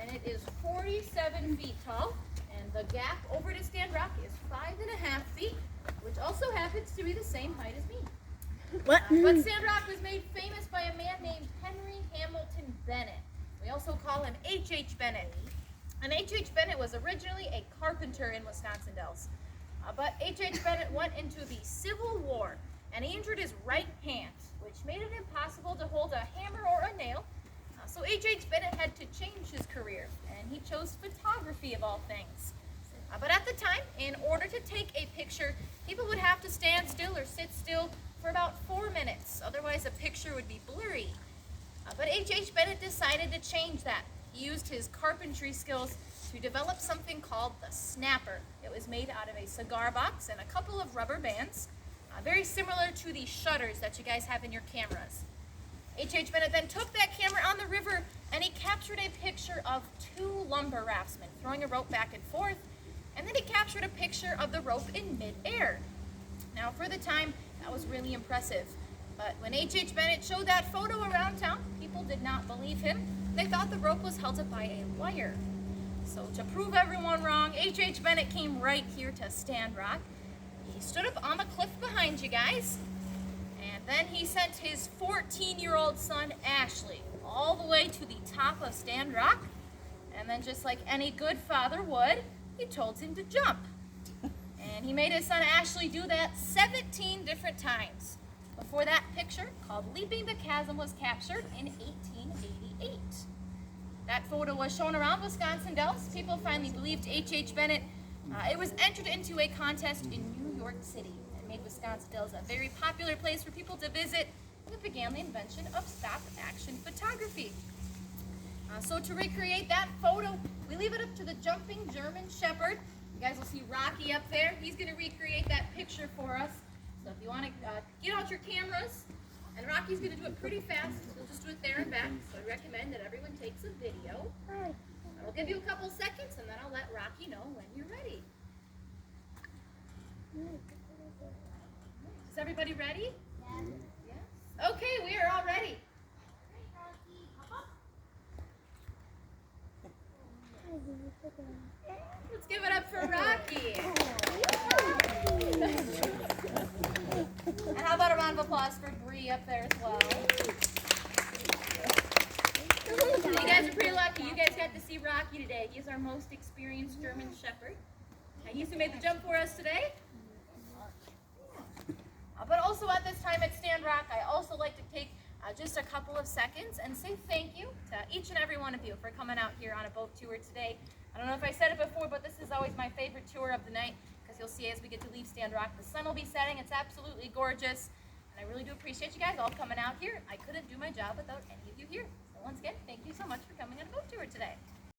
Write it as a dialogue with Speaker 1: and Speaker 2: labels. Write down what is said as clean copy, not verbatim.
Speaker 1: and it is 47 feet tall, and the gap over to Stand Rock is 5.5 feet, which also happens to be the same height as me.
Speaker 2: What?
Speaker 1: But Stand Rock was made famous by a man named Henry Hamilton Bennett. We also call him H.H. Bennett. And H.H. Bennett was originally a carpenter in Wisconsin Dells. But H.H. Bennett went into the Civil War, and he injured his right hand, which made it impossible to hold a hammer or a nail. So H.H. Bennett had to change his career, and he chose photography of all things. But at the time, in order to take a picture, people would have to stand still or sit still for about 4 minutes. Otherwise, a picture would be blurry. But H.H. Bennett decided to change that. He used his carpentry skills to develop something called the snapper. It was made out of a cigar box and a couple of rubber bands, very similar to the shutters that you guys have in your cameras. H.H. Bennett then took that camera on the river and he captured a picture of 2 lumber raftsmen throwing a rope back and forth, and then he captured a picture of the rope in mid-air. Now, for the time, that was really impressive. But when H.H. Bennett showed that photo around town, people did not believe him. They thought the rope was held up by a wire. So to prove everyone wrong, H.H. Bennett came right here to Stand Rock. He stood up on the cliff behind you guys, and then he sent his 14-year-old son, Ashley, all the way to the top of Stand Rock. And then just like any good father would, he told him to jump. And he made his son Ashley do that 17 different times before that picture, called Leaping the Chasm, was captured in 1888. That photo was shown around Wisconsin Dells. People finally believed H.H. Bennett. It was entered into a contest in New York City and made Wisconsin Dells a very popular place for people to visit, and it began the invention of stop-action photography. So to recreate that photo, we leave it up to the jumping German Shepherd. You guys will see Rocky up there. He's going to recreate that picture for us. So if you want to get out your cameras, and Rocky's going to do it pretty fast. He'll just do it there and back. So I recommend that everyone takes a video. I'll give you a couple seconds, and then I'll let Rocky know when you're ready. Is everybody ready? Yes. Okay, we are all ready. Let's give it up for Rocky. And how about a round of applause for Bree up there as well? You guys are pretty lucky. You guys got to see Rocky today. He's our most experienced German Shepherd. He's who made the jump for us today. But also at this time at Stand Rock, I also like to take just a couple of seconds and say thank you to each and every one of you for coming out here on a boat tour today. I don't know if I said it before, but this is always my favorite tour of the night, because you'll see as we get to leave Stand Rock, the sun will be setting. It's absolutely gorgeous, and I really do appreciate you guys all coming out here. I couldn't do my job without any of you here. So once again, thank you so much for coming on a boat tour today.